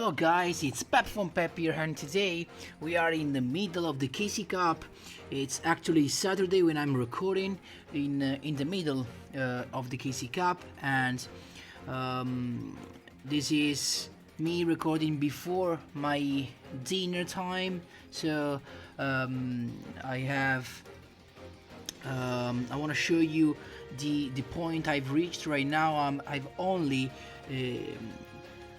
Hello guys, it's Pep from Pep here, and today we are in the middle of the KC Cup. It's actually Saturday when I'm recording in the middle of the KC Cup, and this is me recording before my dinner time. So I have I want to show you the point I've reached right now. I've only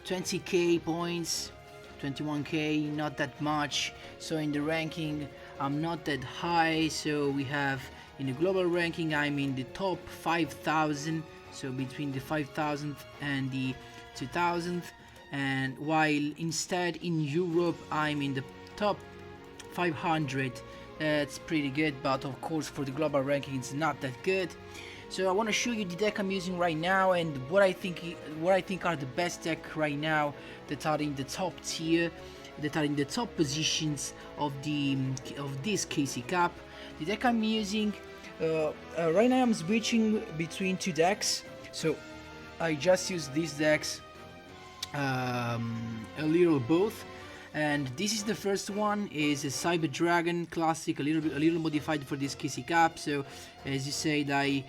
20k points, 21k, not that much. So in the ranking I'm not that high. So we have in the global ranking I'm in the top 5,000, so between the 5,000th and the 2,000th, and while instead in Europe I'm in the top 500. That's pretty good, but of course for the global ranking it's not that good. So I want to show you the deck I'm using right now and what I think are the best deck right now that are in the top tier, that are in the top positions of this KC Cup. The deck I'm using right now, I'm switching between two decks. So I just use these decks a little both. And this is the first one, is a Cyber Dragon Classic, a little modified for this KC Cup. So as you said, I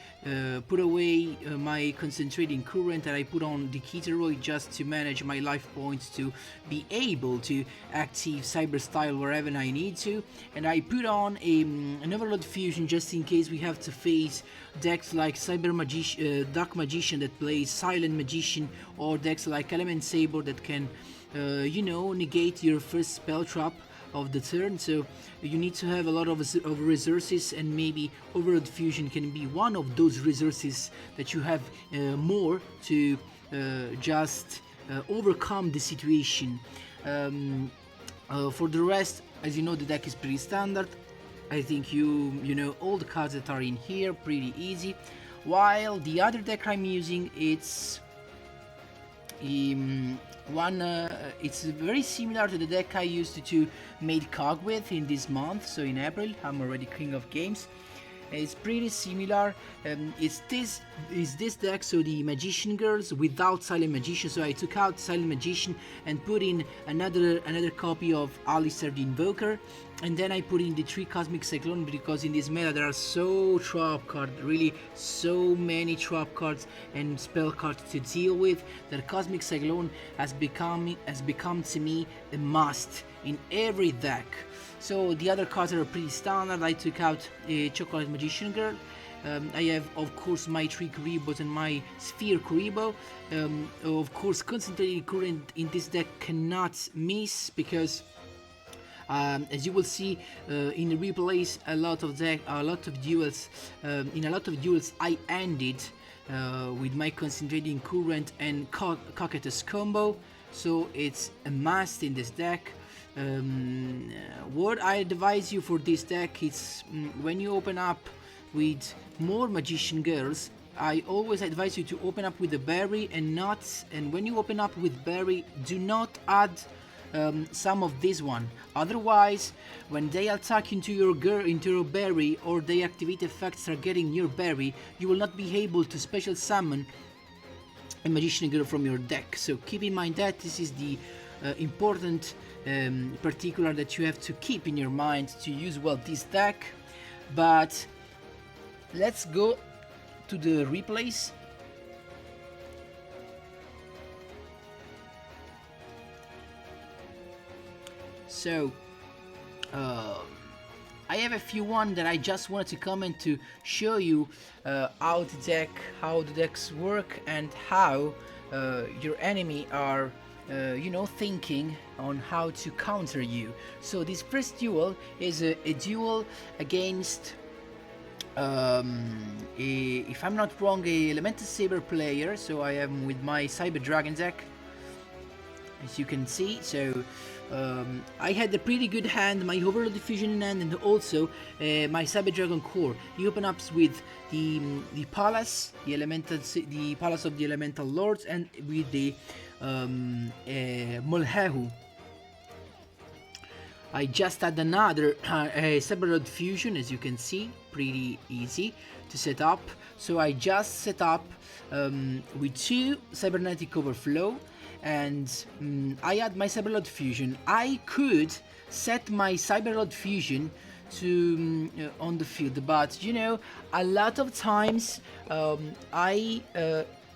put away my concentrating current and I put on the Kiteroid just to manage my life points to be able to active Cyber Style wherever I need to. And I put on an Overload Fusion just in case we have to face decks like Cyber Magician, Dark Magician that plays Silent Magician, or decks like Element Saber that can negate your first spell trap of the turn. So you need to have a lot of resources, and maybe Overload Fusion can be one of those resources that you have more to just overcome the situation. For the rest, as you know, the deck is pretty standard. I think you know all the cards that are in here, pretty easy. While the other deck I'm using, it's it's very similar to the deck I used to made COG with in this month. So in April, I'm already King of Games. It's pretty similar. It's this deck, so the Magician Girls without Silent Magician. So I took out Silent Magician and put in another copy of Alistair the Invoker, and then I put in the 3 Cosmic Cyclone, because in this meta there are so trap cards, really so many trap cards and spell cards to deal with, that Cosmic Cyclone has become to me a must in every deck. So the other cards are pretty standard. I took out a Chocolate Magician Girl. I have, of course, my 3 Kuribos and my Sphere Kuribo. Of course, Concentrated Current in this deck cannot miss, because as you will see in the replays, in a lot of duels I ended with my Concentrating Current and Cockatous combo. So it's a must in this deck. What I advise you for this deck is when you open up with more Magician Girls, I always advise you to open up with the berry and when you open up with berry, do not add some of this one. Otherwise, when they attack into your berry, or they activate effects targeting your berry, you will not be able to special summon a Magician Girl from your deck. So keep in mind that this is the important particular that you have to keep in your mind to use well this deck. But let's go to the replays. So I have a few one that I just wanted to comment to show you how the decks work, and how your enemy are thinking on how to counter you. So this first duel is a duel against if I'm not wrong, a Elemental Saber player. So I am with my Cyber Dragon deck, as you can see. So I had a pretty good hand, my Overload Diffusion in hand, and also my Cyber Dragon core. He opens up with the Palace, the Palace of the Elemental Lords, and with the Molhehu. I just had another Cyberload Fusion, as you can see, pretty easy to set up. So I just set up with 2 Cybernetic Overflow and I had my Cyberlord Fusion. I could set my Cyberlord Fusion to on the field, but you know, a lot of times I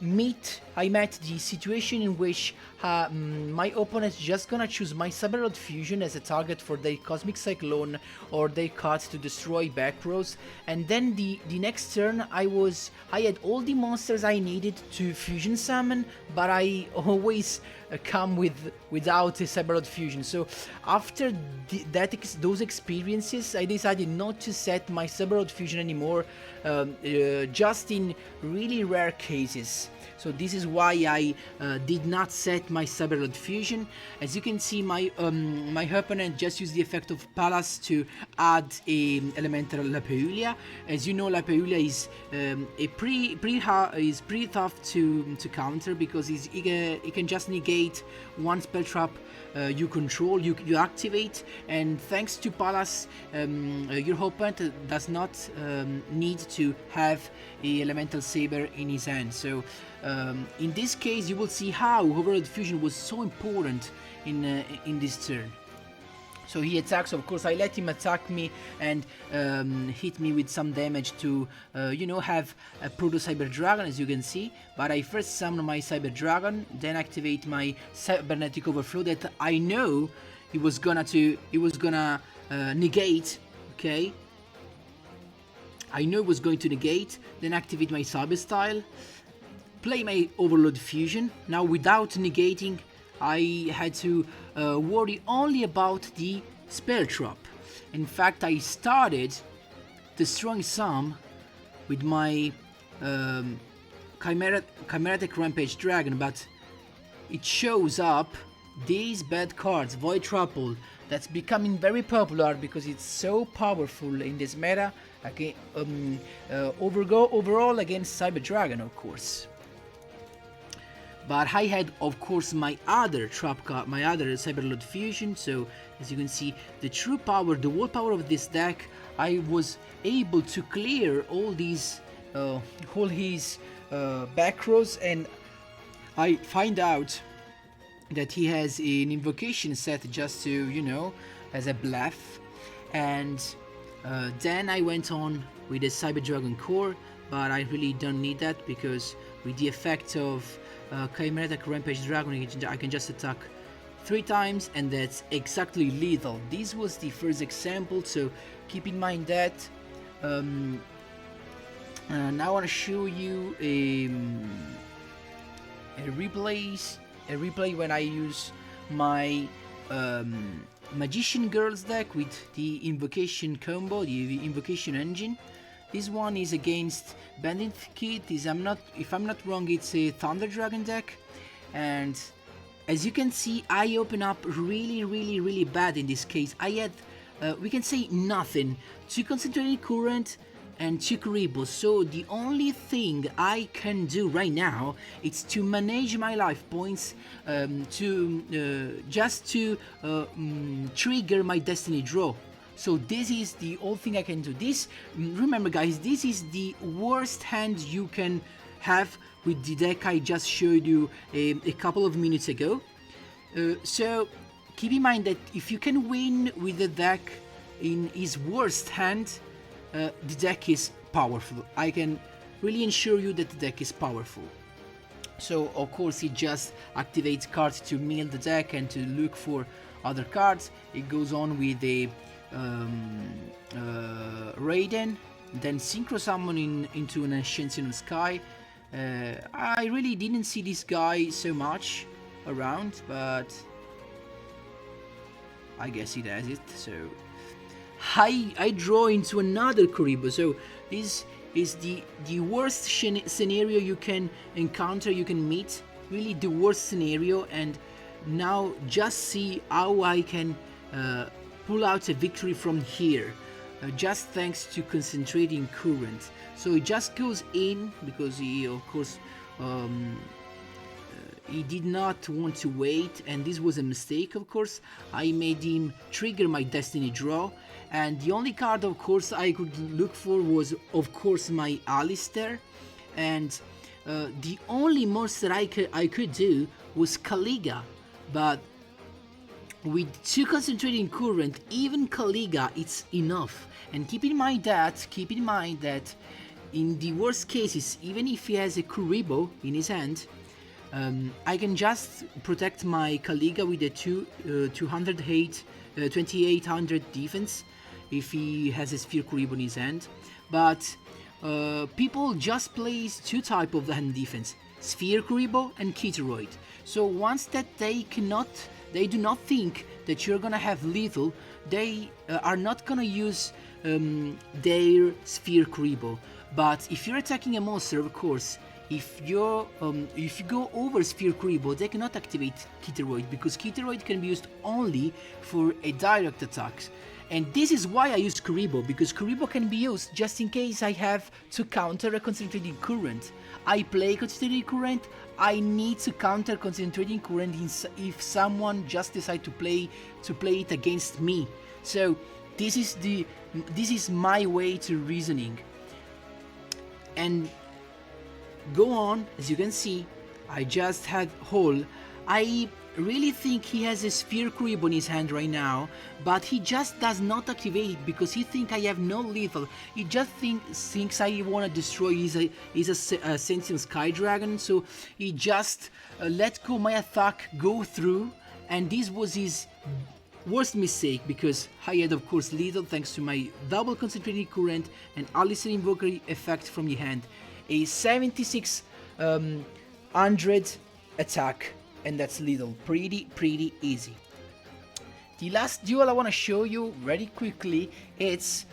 met the situation in which my opponent just gonna choose my Cyberlord Fusion as a target for their Cosmic Cyclone or their card to destroy back rows, and then the next turn I had all the monsters I needed to fusion summon, but I always come without a Cyberlord Fusion. So after those experiences, I decided not to set my Cyberlord Fusion anymore, just in really rare cases. So this is why I did not set my Cyberlord Fusion. As you can see, my opponent just used the effect of Palace to add a elemental Lapeulia. As you know, Lapeulia is pretty tough to counter, because it can just negate one spell trap you control, you activate, and thanks to Palace, your opponent does not need to have a elemental saber in his hand. So in this case, you will see how Overload Fusion was so important in this turn. So he attacks, of course I let him attack me and hit me with some damage to, you know, have a Proto Cyber Dragon, as you can see. But I first summon my Cyber Dragon, then activate my Cybernetic Overflow that I know he was gonna negate, okay? I know it was going to negate, then activate my Cyber Style, play my Overload Fusion. Now without negating, I had to worry only about the spell trap. In fact, I started destroying some with my Chimeratic Rampage Dragon, but it shows up these bad cards, Void Trample, that's becoming very popular because it's so powerful in this meta. Okay, overall against Cyber Dragon, of course. But I had, of course, my other trap card, my other Cyberlord Fusion. So as you can see, the true power, the whole power of this deck, I was able to clear all these, all his back rows, and I find out that he has an invocation set just to, you know, as a bluff. And then I went on with a Cyber Dragon Core, but I really don't need that, because with the effect of Chimeratic Rampage Dragon, I can just attack 3 times, and that's exactly lethal. This was the first example, so keep in mind that. Now I want to show you a replay when I use my Magician Girls deck with the Invocation combo, the Invocation engine. This one is against Bandit Kid. If I'm not wrong, it's a Thunder Dragon deck. And as you can see, I open up really bad in this case. I had, we can say, nothing. 2 Concentrated Current and 2 Kuribos. So the only thing I can do right now is to manage my life points, just to trigger my Destiny Draw. So this is the only thing I can do. This, remember guys, this is the worst hand you can have with the deck I just showed you a couple of minutes ago. So keep in mind that if you can win with the deck in his worst hand, the deck is powerful. I can really ensure you that the deck is powerful. So of course it just activates cards to mill the deck and to look for other cards. It goes on with a Raiden, then Synchro Summon into an Ascension Sky. I really didn't see this guy so much around, but I guess he does it. So I draw into another Kuribo. So this is the worst scenario you can encounter, you can meet. Really the worst scenario. And now just see how I can pull out a victory from here, just thanks to concentrating current. So it just goes in because he, of course, he did not want to wait, and this was a mistake. Of course, I made him trigger my Destiny Draw, and the only card, of course, I could look for was, of course, my Alistair. And the only monster I could do was Caliga, but with 2 concentrating current, even Caliga, it's enough. And keep in mind that in the worst cases, even if he has a Kuribo in his hand, I can just protect my Caliga with a 2800 defense if he has a Sphere Kuribo in his hand. But people just plays 2 type of hand defense, Sphere Kuribo and Kiteroid. So once that they do not think that you're gonna have lethal, they are not gonna use their Sphere Kuribo. But if you're attacking a monster, of course, if you go over Sphere Kuribo, they cannot activate Kiteroid, because Kiteroid can be used only for a direct attacks. And this is why I use Kuribo, because Kuribo can be used just in case I have to counter a concentrating current. I play concentrating current, I need to counter concentrating current if someone just decide to play it against me. So this is my way to reasoning. And go on, as you can see, I just had Hole. I really think he has a Sphere Kuribo in his hand right now, but he just does not activate it because he thinks I have no lethal. He just thinks I want to destroy. He's a Sentient Sky Dragon, so he just let go my attack go through, and this was his worst mistake, because I had of course lethal thanks to my double concentrated current and Alistair Invoker effect from the hand. A 7600 attack, and that's lethal. Pretty easy. The last duel I want to show you very quickly, it's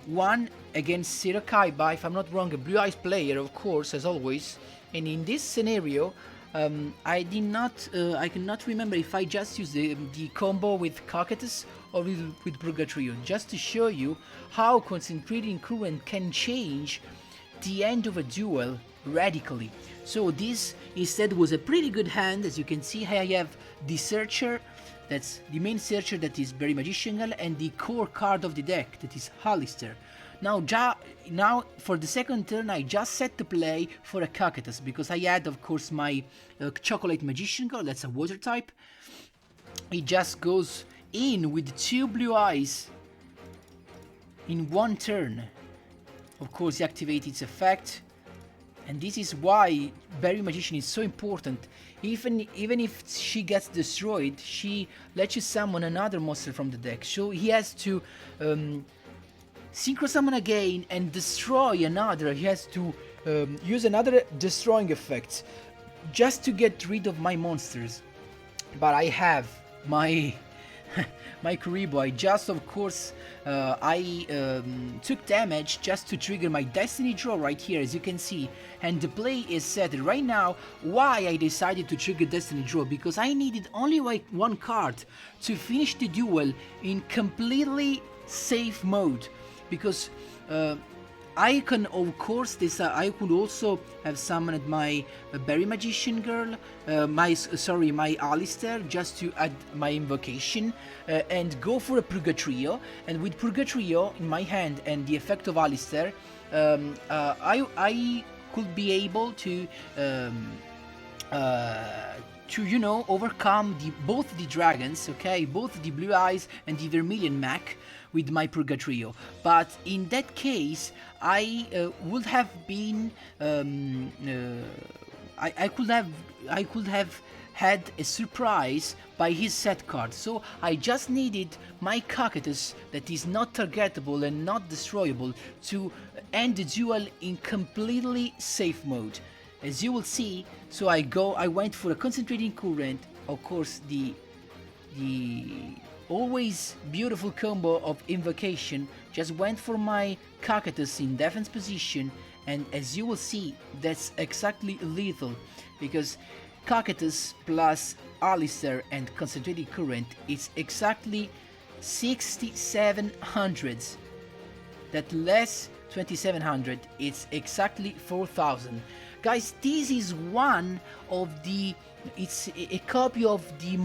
one against Zero Kaiba, if I'm not wrong, a Blue Eyes player, of course, as always. And in this scenario, I cannot remember if I just used the combo with Cocytus or with Purgatrio, just to show you how concentrating current can change the end of a duel radically. So this instead was a pretty good hand. As you can see, I have the Searcher, that's the main Searcher, that is very magical, and the core card of the deck, that is Alistair. Now for the second turn I just set to play for a Cocytus, because I had of course my Chocolate Magician Girl, that's a water type. It just goes in with 2 Blue Eyes in 1 turn. Of course, he activates its effect, and this is why Berry Magician is so important. Even if she gets destroyed, she lets you summon another monster from the deck. So he has to Synchro Summon again and destroy another. He has to use another destroying effect just to get rid of my monsters. But I have my my Kuribo. I just, of course, took damage just to trigger my Destiny Draw right here, as you can see, and the play is set. Right now, why I decided to trigger Destiny Draw, because I needed only like 1 card to finish the duel in completely safe mode, because I can, of course, I could also have summoned my Berry Magician Girl, my Alistair, just to add my invocation, and go for a Purgatrio. And with Purgatrio in my hand and the effect of Alistair, I could be able to overcome both the dragons, okay, both the Blue Eyes and the Vermilion Mech with my Purgatrio. But in that case, I would have been, I could have had a surprise by his set card. So I just needed my Cocytus that is not targetable and not destroyable to end the duel in completely safe mode. As you will see, so I went for a concentrating current, of course the always beautiful combo of invocation, just went for my Cocytus in defense position, and as you will see, that's exactly lethal, because Cocytus plus Alistair and concentrated current is exactly 6700. That less 2700, it's exactly 4000. Guys, this is one of the, it's a copy of the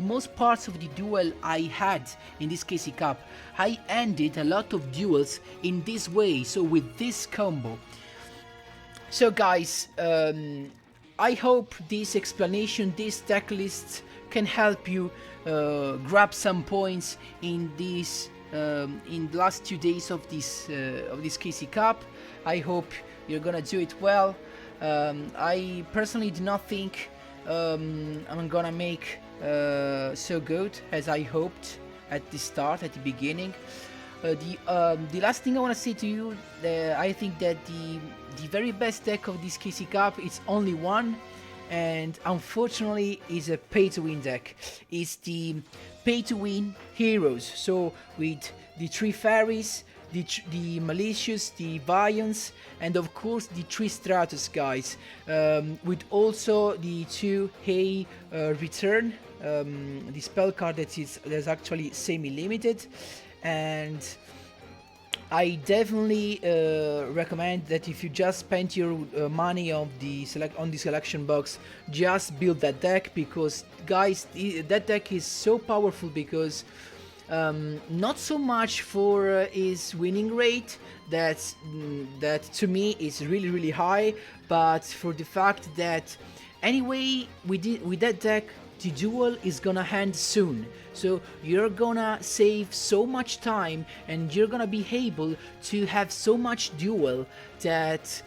most parts of the duel I had in this KC Cup. I ended a lot of duels in this way, so with this combo. So guys, I hope this explanation, this deck list can help you grab some points in this in the last 2 days of this KC Cup. I hope you're gonna do it well. I personally do not think I'm gonna make so good as I hoped at the start, at the beginning. The last thing I want to say to you, I think that the very best deck of this KC Cup is only one, and unfortunately is a pay-to-win deck. It's the pay-to-win heroes. So with the 3 fairies, the malicious, the Vions, and of course the 3 Stratus guys, with also the 2 Hey return, the spell card that's actually semi-limited. And I definitely recommend that if you just spent your money on the selection box, just build that deck, because guys, that deck is so powerful, because not so much for his winning rate, that to me is really high, but for the fact that anyway with that deck the duel is gonna end soon, so you're gonna save so much time, and you're gonna be able to have so much duels that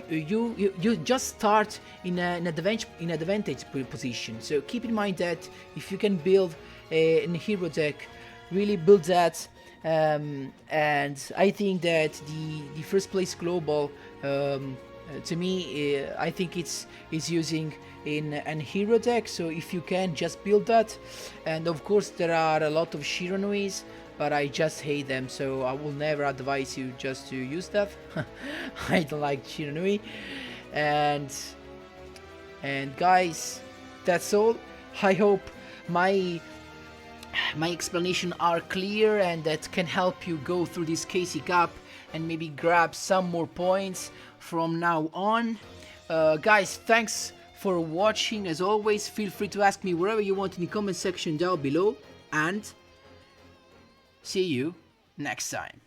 you just start in an advantage position. So keep in mind that if you can build a hero deck, really build that. And I think that the first place global, to me, I think it's using in an hero deck. So if you can, just build that. And of course there are a lot of Shiranuis, but I just hate them, so I will never advise you just to use that. I don't like Shiranui. And guys, that's all. I hope my explanation are clear, and that can help you go through this KC Cup and maybe grab some more points from now on. Guys, thanks for watching. As always, feel free to ask me wherever you want in the comment section down below, and see you next time.